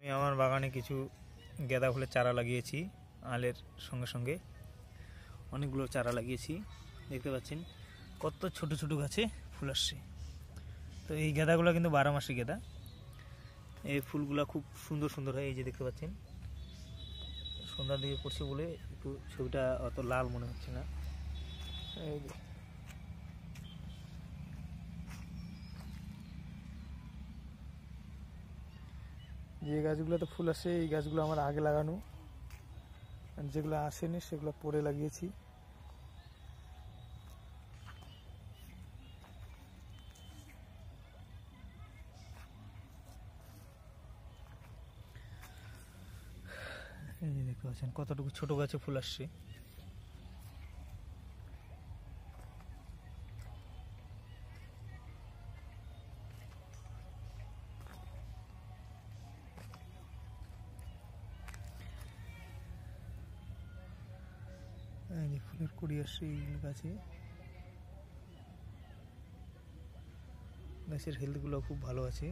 আমি আমার বাগানে কিছু গাঁদা ফুলের চারা লাগিয়েছি। আলের সঙ্গে সঙ্গে অনেকগুলো চারা লাগিয়েছি, দেখতে পাচ্ছেন কত ছোট ছোট গাছে ফুল আসছে। তো এই গাঁদাগুলো কিন্তু 12 মাসি গাঁদা। এই ফুলগুলো খুব সুন্দর সুন্দর হয়। এই যে দেখতে পাচ্ছেন সন্ধ্যার দিকে পড়ছে বলে একটু ছবিটা অত লাল মনে হচ্ছে না। এই যে গাছগুলোতে ফুল আসে এই গাছগুলো আমার আগে লাগানো, আর যেগুলো আসেনি সেগুলো পরে লাগিয়েছি। এই যে দেখতে পাচ্ছেন কতটুকু ছোট গাছে ফুল আসছে। এই যে ফুলের কুড়ি আসছে এই গাছে। গাছের হেলথগুলো খুব ভালো আছে।